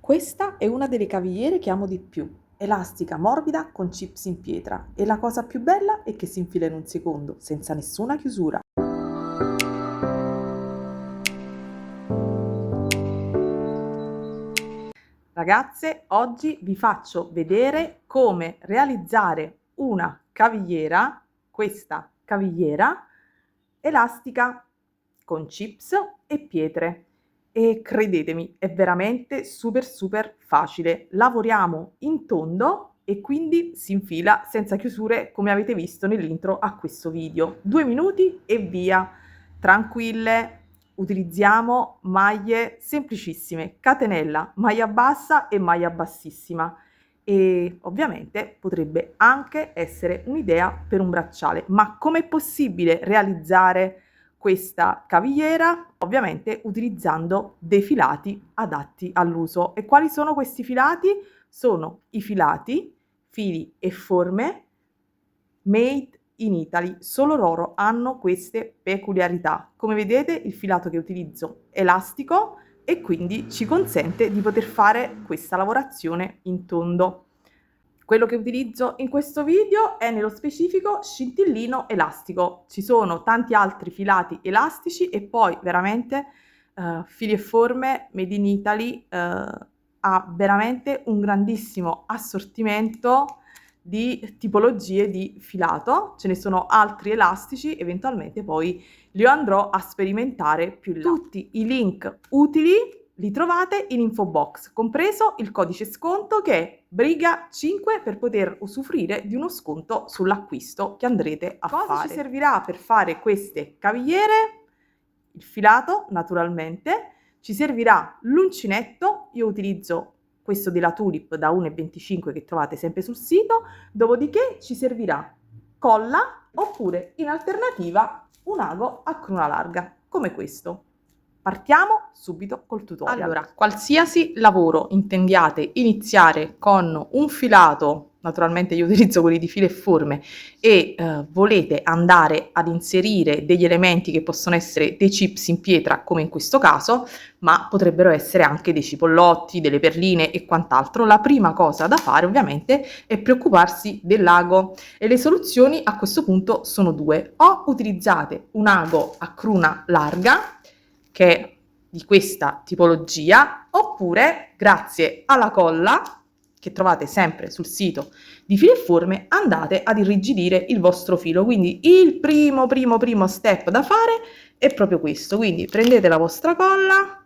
Questa è una delle cavigliere che amo di più, elastica, morbida, con chips in pietra e la cosa più bella è che si infila in un secondo, senza nessuna chiusura. Ragazze, oggi vi faccio vedere come realizzare una cavigliera, questa cavigliera, elastica con chips e pietre. E credetemi, è veramente super facile. Lavoriamo in tondo e quindi si infila senza chiusure come avete visto nell'intro a questo video. 2 minuti e via. Tranquille, utilizziamo maglie semplicissime, catenella, maglia bassa e maglia bassissima. E ovviamente potrebbe anche essere un'idea per un bracciale. Ma com'è possibile realizzare questa cavigliera? Ovviamente utilizzando dei filati adatti all'uso. E quali sono questi filati? Sono i filati, fili e forme made in Italy. Solo loro hanno queste peculiarità. Come vedete, il filato che utilizzo è elastico e quindi ci consente di poter fare questa lavorazione in tondo. Quello che utilizzo in questo video è nello specifico scintillino elastico. Ci sono tanti altri filati elastici e poi veramente fili e forme made in Italy ha veramente un grandissimo assortimento di tipologie di filato. Ce ne sono altri elastici, eventualmente poi li andrò a sperimentare più in là. Tutti i link utili li trovate in info box, compreso il codice sconto che è Briga5 per poter usufruire di uno sconto sull'acquisto che andrete a fare. Cosa ci servirà per fare queste cavigliere? Il filato, naturalmente, ci servirà l'uncinetto, io utilizzo questo della Tulip da 1,25 che trovate sempre sul sito, dopodiché ci servirà colla oppure in alternativa un ago a cruna larga, come questo. Partiamo subito col tutorial. Allora, qualsiasi lavoro intendiate iniziare con un filato, naturalmente io utilizzo quelli di file e forme, e volete andare ad inserire degli elementi che possono essere dei chips in pietra, come in questo caso, ma potrebbero essere anche dei cipollotti, delle perline e quant'altro, la prima cosa da fare ovviamente è preoccuparsi dell'ago e le soluzioni a questo punto sono due. O utilizzate un ago a cruna larga, che è di questa tipologia, oppure grazie alla colla che trovate sempre sul sito di Fili e Forme andate ad irrigidire il vostro filo. Quindi il primo step da fare è proprio questo. Quindi prendete la vostra colla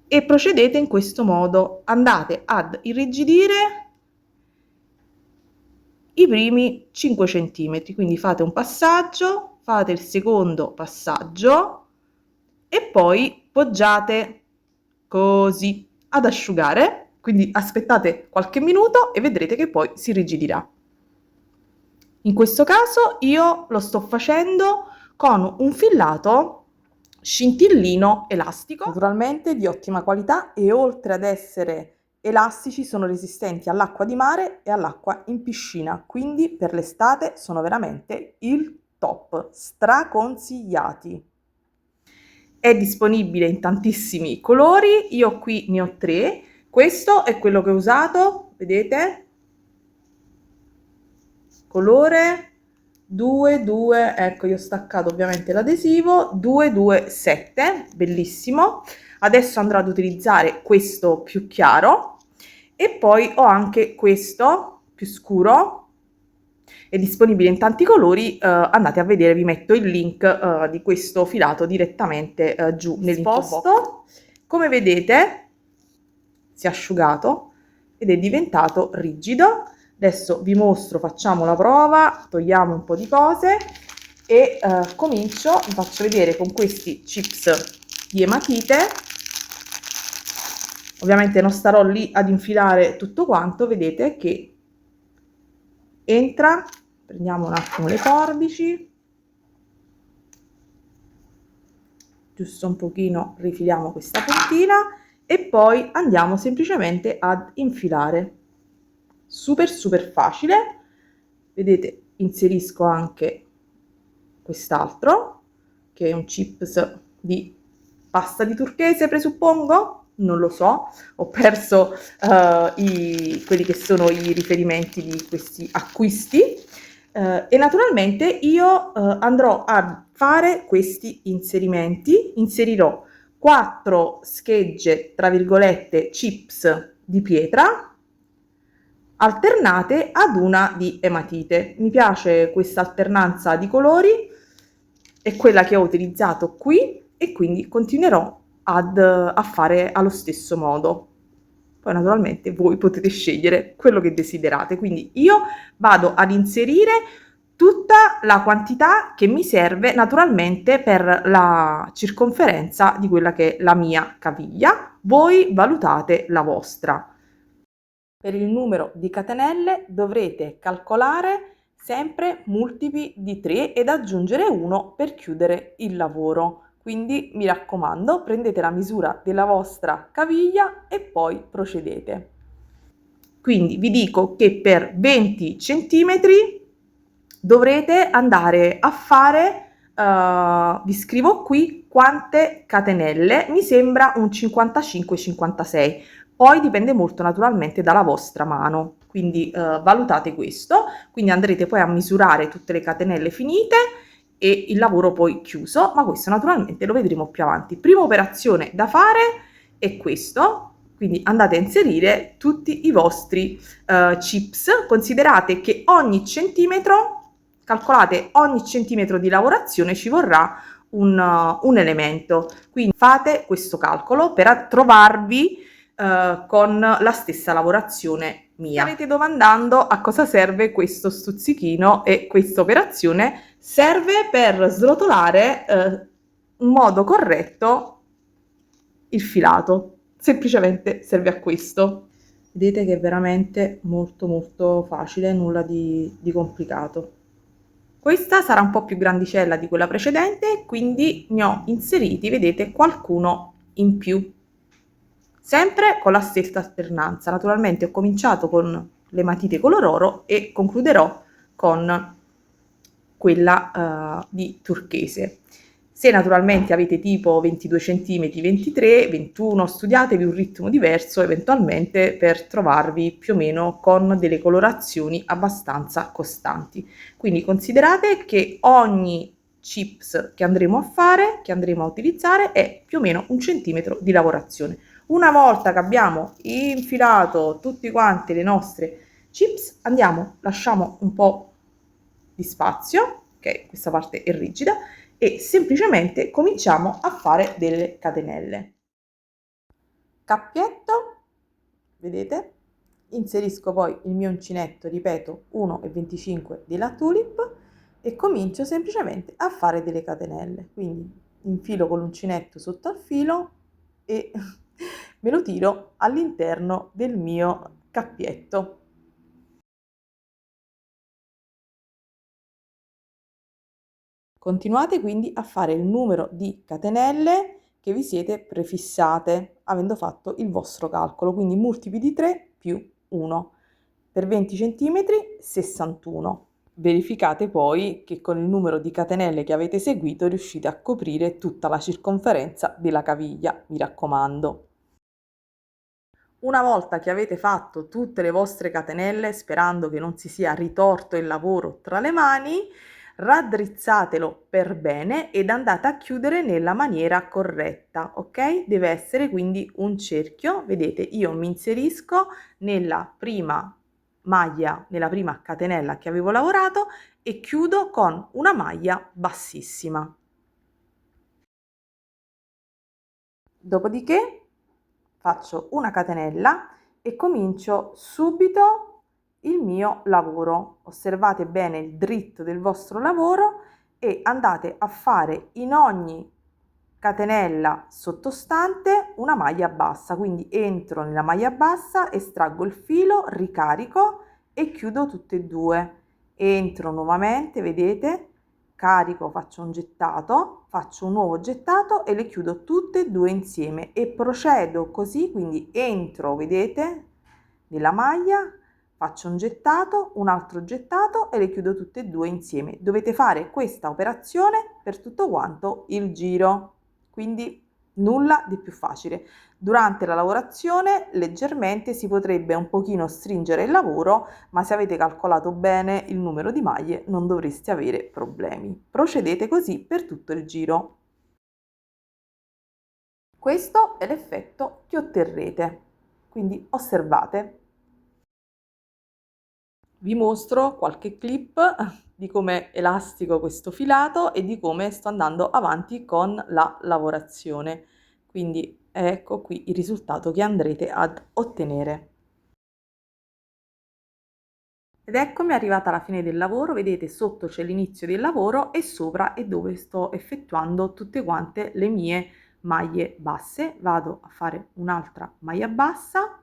e procedete in questo modo, andate ad irrigidire i primi 5 centimetri, quindi fate un passaggio, fate il secondo passaggio e poi poggiate così ad asciugare, quindi aspettate qualche minuto e vedrete che poi si irrigidirà. In questo caso io lo sto facendo con un filato scintillino elastico, naturalmente di ottima qualità, e oltre ad essere elastici sono resistenti all'acqua di mare e all'acqua in piscina, quindi per l'estate sono veramente il top, straconsigliati. È disponibile in tantissimi colori, io qui ne ho 3, questo è quello che ho usato, vedete? Colore 22, ecco, io ho staccato ovviamente l'adesivo, 227, bellissimo. Adesso andrò ad utilizzare questo più chiaro e poi ho anche questo più scuro, è disponibile in tanti colori, andate a vedere, vi metto il link di questo filato direttamente giù nell'info box. Come vedete si è asciugato ed è diventato rigido. Adesso vi mostro, facciamo la prova, togliamo un po' di cose e comincio, vi faccio vedere con questi chips di ematite. Ovviamente non starò lì ad infilare tutto quanto, vedete che entra, prendiamo un attimo le forbici, giusto un pochino rifiliamo questa puntina e poi andiamo semplicemente ad infilare. Super facile, vedete, inserisco anche quest'altro che è un chips di pasta di turchese, presuppongo, non lo so, ho perso quelli che sono i riferimenti di questi acquisti. E naturalmente io andrò a fare questi inserimenti, inserirò 4 schegge, tra virgolette, chips di pietra alternate ad una di ematite. Mi piace questa alternanza di colori, è quella che ho utilizzato qui e quindi continuerò a fare allo stesso modo. Poi naturalmente voi potete scegliere quello che desiderate, quindi io vado ad inserire tutta la quantità che mi serve naturalmente per la circonferenza di quella che è la mia caviglia. Voi valutate la vostra. Per il numero di catenelle dovrete calcolare sempre multipli di 3 ed aggiungere 1 per chiudere il lavoro. Quindi mi raccomando, prendete la misura della vostra caviglia e poi procedete. Quindi vi dico che per 20 centimetri dovrete andare a fare, vi scrivo qui quante catenelle, mi sembra un 55-56, poi dipende molto naturalmente dalla vostra mano, quindi valutate questo, quindi andrete poi a misurare tutte le catenelle finite e il lavoro poi chiuso, ma questo naturalmente lo vedremo più avanti. Prima operazione da fare è questo, quindi andate a inserire tutti i vostri chips, considerate che ogni centimetro, calcolate ogni centimetro di lavorazione ci vorrà un elemento, quindi fate questo calcolo per trovarvi con la stessa lavorazione mia. Starete domandando a cosa serve questo stuzzichino e questa operazione serve per srotolare in modo corretto il filato, semplicemente serve a questo. Vedete che è veramente molto facile, nulla di complicato. Questa sarà un po' più grandicella di quella precedente, quindi ne ho inseriti, vedete, qualcuno in più. Sempre con la stessa alternanza. Naturalmente ho cominciato con le matite color oro e concluderò con quella di turchese. Se naturalmente avete tipo 22 cm, 23, 21, studiatevi un ritmo diverso eventualmente per trovarvi più o meno con delle colorazioni abbastanza costanti. Quindi considerate che ogni chips che andremo a fare, che andremo a utilizzare, è più o meno 1 centimetro di lavorazione. Una volta che abbiamo infilato tutti quanti le nostre chips, lasciamo un po' di spazio, ok, questa parte è rigida, e semplicemente cominciamo a fare delle catenelle. Cappietto, vedete? Inserisco poi il mio uncinetto, ripeto 1,25 della Tulip e comincio semplicemente a fare delle catenelle. Quindi infilo con l'uncinetto sotto al filo e me lo tiro all'interno del mio cappietto. Continuate quindi a fare il numero di catenelle che vi siete prefissate, avendo fatto il vostro calcolo, quindi multipli di 3 più 1. Per 20 cm 61. Verificate poi che con il numero di catenelle che avete seguito riuscite a coprire tutta la circonferenza della caviglia, mi raccomando. Una volta che avete fatto tutte le vostre catenelle, sperando che non si sia ritorto il lavoro tra le mani, raddrizzatelo per bene ed andate a chiudere nella maniera corretta, ok? Deve essere quindi un cerchio. Vedete, io mi inserisco nella prima maglia, nella prima catenella che avevo lavorato e chiudo con una maglia bassissima. Dopodiché faccio una catenella e comincio subito il mio lavoro. Osservate bene il dritto del vostro lavoro e andate a fare in ogni catenella sottostante una maglia bassa, quindi entro nella maglia bassa, estraggo il filo, ricarico e chiudo tutte e due. Entro nuovamente, vedete, carico, faccio un gettato, faccio un nuovo gettato e le chiudo tutte e due insieme e procedo così, quindi entro, vedete, nella maglia, faccio un gettato, un altro gettato e le chiudo tutte e due insieme. Dovete fare questa operazione per tutto quanto il giro, quindi nulla di più facile. Durante la lavorazione leggermente si potrebbe un pochino stringere il lavoro, ma se avete calcolato bene il numero di maglie non dovreste avere problemi. Procedete così per tutto il giro. Questo è l'effetto che otterrete, quindi osservate. Vi mostro qualche clip di come è elastico questo filato e di come sto andando avanti con la lavorazione. Quindi ecco qui il risultato che andrete ad ottenere. Ed eccomi arrivata alla fine del lavoro, vedete sotto c'è l'inizio del lavoro e sopra è dove sto effettuando tutte quante le mie maglie basse. Vado a fare un'altra maglia bassa,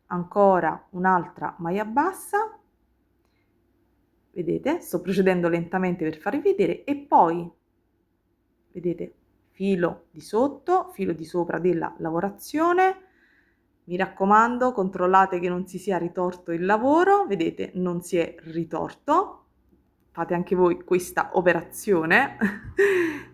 ancora un'altra maglia bassa, vedete, sto procedendo lentamente per farvi vedere e poi, vedete, filo di sotto, filo di sopra della lavorazione. Mi raccomando, controllate che non si sia ritorto il lavoro, vedete, non si è ritorto. Fate anche voi questa operazione.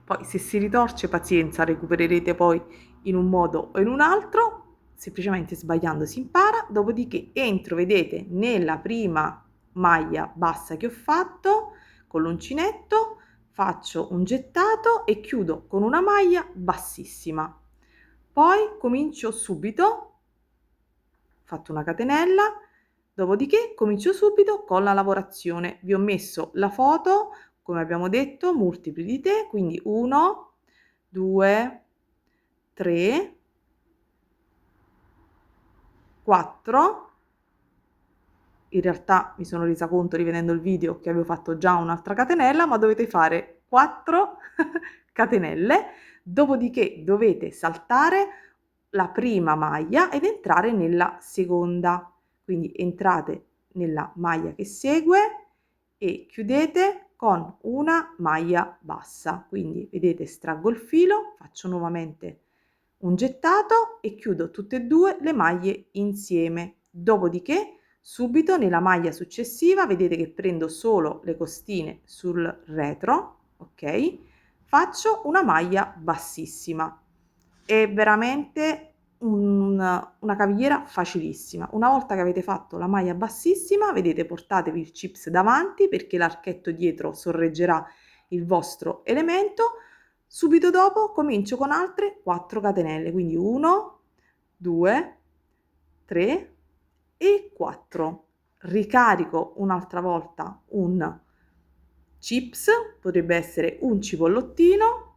Poi se si ritorce, pazienza, recupererete poi in un modo o in un altro. Semplicemente sbagliando si impara. Dopodiché entro, vedete, nella prima maglia bassa che ho fatto con l'uncinetto, faccio un gettato e chiudo con una maglia bassissima. Poi comincio subito, fatto una catenella, dopodiché comincio subito con la lavorazione. Vi ho messo la foto, come abbiamo detto, multipli di te, quindi 1, 2, 3, 4. In realtà mi sono resa conto rivedendo il video che avevo fatto già un'altra catenella, ma dovete fare 4 catenelle, dopodiché dovete saltare la prima maglia ed entrare nella seconda. Quindi entrate nella maglia che segue e chiudete con una maglia bassa. Quindi vedete, estraggo il filo, faccio nuovamente un gettato e chiudo tutte e due le maglie insieme. Dopodiché subito nella maglia successiva vedete che prendo solo le costine sul retro, ok? Faccio una maglia bassissima. È veramente una cavigliera facilissima. Una volta che avete fatto la maglia bassissima, vedete, portatevi il chips davanti perché l'archetto dietro sorreggerà il vostro elemento. Subito dopo comincio con altre 4 catenelle, quindi 1, 2, 3 e 4. Ricarico un'altra volta un chips, potrebbe essere un cipollottino,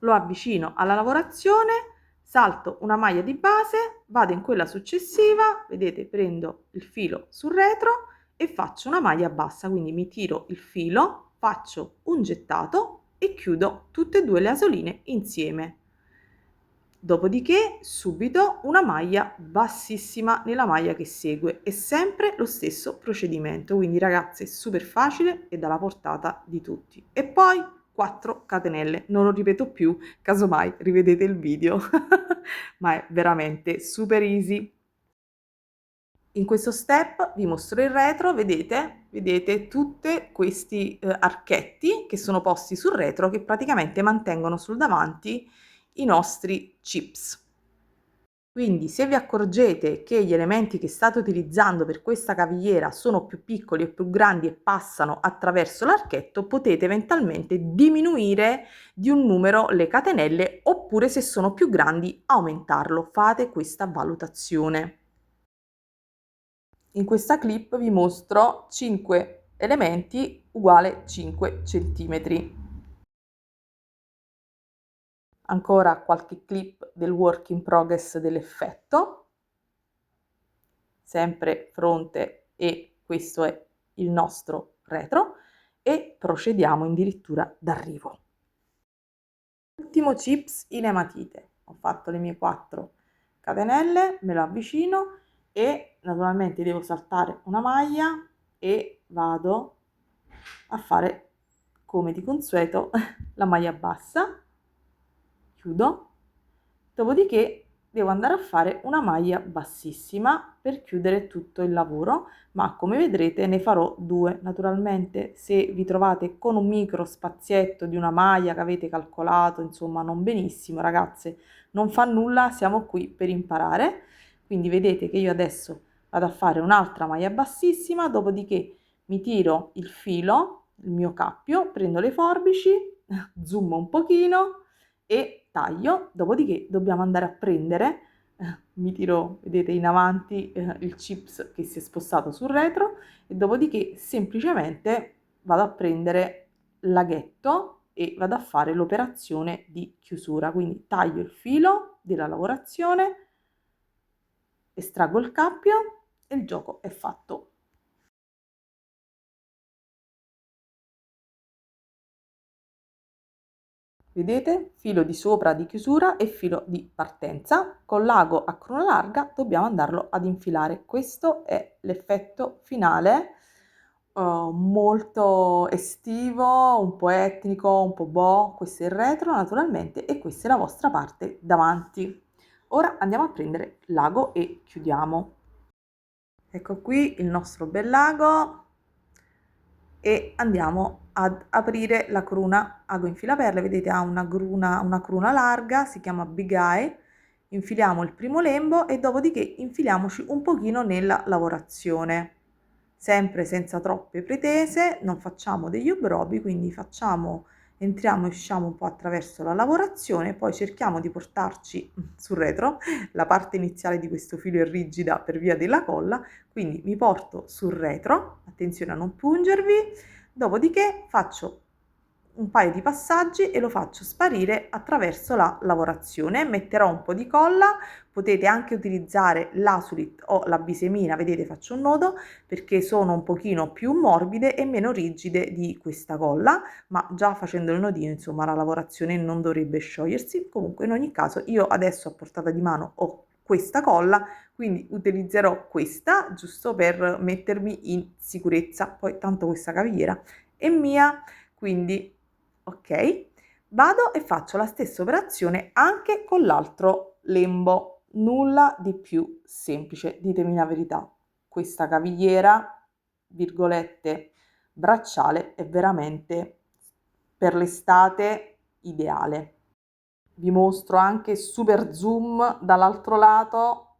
lo avvicino alla lavorazione, salto una maglia di base, vado in quella successiva, vedete, prendo il filo sul retro e faccio una maglia bassa, quindi mi tiro il filo, faccio un gettato e chiudo tutte e due le asoline insieme. Dopodiché subito una maglia bassissima nella maglia che segue e sempre lo stesso procedimento, quindi ragazze super facile e dalla portata di tutti. E poi 4 catenelle, non lo ripeto più, casomai rivedete il video, ma è veramente super easy. In questo step vi mostro il retro, vedete tutti questi archetti che sono posti sul retro che praticamente mantengono sul davanti i nostri chips. Quindi se vi accorgete che gli elementi che state utilizzando per questa cavigliera sono più piccoli o più grandi e passano attraverso l'archetto, potete eventualmente diminuire di un numero le catenelle oppure se sono più grandi aumentarlo. Fate questa valutazione. In questa clip vi mostro 5 elementi uguale 5 centimetri. Ancora qualche clip del work in progress dell'effetto, sempre fronte e questo è il nostro retro e procediamo addirittura d'arrivo. Ultimo chips in ematite, ho fatto le mie 4 catenelle, me lo avvicino e naturalmente devo saltare una maglia e vado a fare come di consueto la maglia bassa, chiudo, dopodiché devo andare a fare una maglia bassissima per chiudere tutto il lavoro, ma come vedrete ne farò due. Naturalmente se vi trovate con un micro spazietto di una maglia che avete calcolato, insomma non benissimo ragazze, non fa nulla, siamo qui per imparare. Quindi vedete che io adesso vado a fare un'altra maglia bassissima, dopodiché mi tiro il filo, il mio cappio, prendo le forbici, zoom un pochino e taglio, dopodiché dobbiamo andare a prendere, mi tiro, vedete in avanti il chips che si è spostato sul retro e dopodiché semplicemente vado a prendere l'aghetto e vado a fare l'operazione di chiusura, quindi taglio il filo della lavorazione, estraggo il cappio e il gioco è fatto. Vedete? Filo di sopra di chiusura e filo di partenza. Con l'ago a cruna larga dobbiamo andarlo ad infilare. Questo è l'effetto finale, molto estivo, un po' etnico, un po' boh. Questo è il retro naturalmente e questa è la vostra parte davanti. Ora andiamo a prendere l'ago e chiudiamo. Ecco qui il nostro bel lago e andiamo ad aprire la cruna ago infilaperle, vedete ha una cruna larga, si chiama Big Eye, infiliamo il primo lembo e dopodiché infiliamoci un pochino nella lavorazione, sempre senza troppe pretese, non facciamo degli obbrobri, quindi entriamo e usciamo un po' attraverso la lavorazione, poi cerchiamo di portarci sul retro, la parte iniziale di questo filo è rigida per via della colla, quindi mi porto sul retro, attenzione a non pungervi, dopodiché faccio un paio di passaggi e lo faccio sparire attraverso la lavorazione, metterò un po' di colla, potete anche utilizzare l'Asulit o la bisemina, vedete faccio un nodo perché sono un pochino più morbide e meno rigide di questa colla, ma già facendo il nodino insomma la lavorazione non dovrebbe sciogliersi. Comunque in ogni caso io adesso a portata di mano ho questa colla, quindi utilizzerò questa giusto per mettermi in sicurezza, poi tanto questa cavigliera è mia, quindi ok, vado e faccio la stessa operazione anche con l'altro lembo, nulla di più semplice, ditemi la verità, questa cavigliera, virgolette, bracciale è veramente per l'estate ideale. Vi mostro anche super zoom dall'altro lato.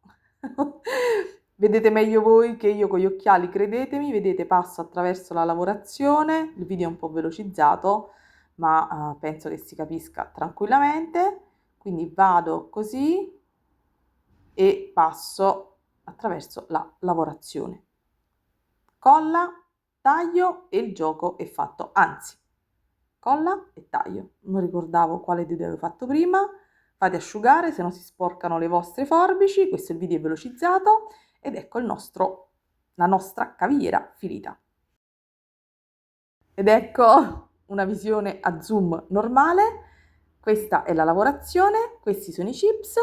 Vedete meglio voi che io con gli occhiali, credetemi, vedete passo attraverso la lavorazione, il video è un po' velocizzato, ma penso che si capisca tranquillamente. Quindi vado così e passo attraverso la lavorazione. Colla, taglio e il gioco è fatto, anzi colla e taglio, non ricordavo quale dei due avevo fatto prima, fate asciugare se no si sporcano le vostre forbici, questo il video è velocizzato ed ecco la nostra cavigliera finita. Ed ecco una visione a zoom normale, questa è la lavorazione, questi sono i chips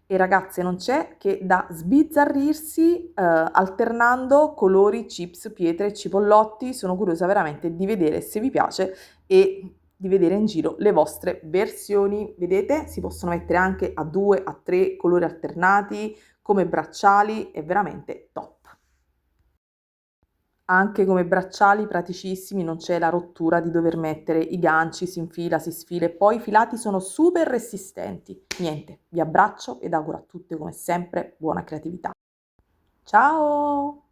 e ragazze non c'è che da sbizzarrirsi alternando colori, chips, pietre, cipollotti, sono curiosa veramente di vedere se vi piace e di vedere in giro le vostre versioni, vedete si possono mettere anche a 2, a 3 colori alternati come bracciali, è veramente top. Anche come bracciali praticissimi, non c'è la rottura di dover mettere i ganci, si infila, si sfila e poi i filati sono super resistenti. Niente, vi abbraccio ed auguro a tutte come sempre buona creatività. Ciao!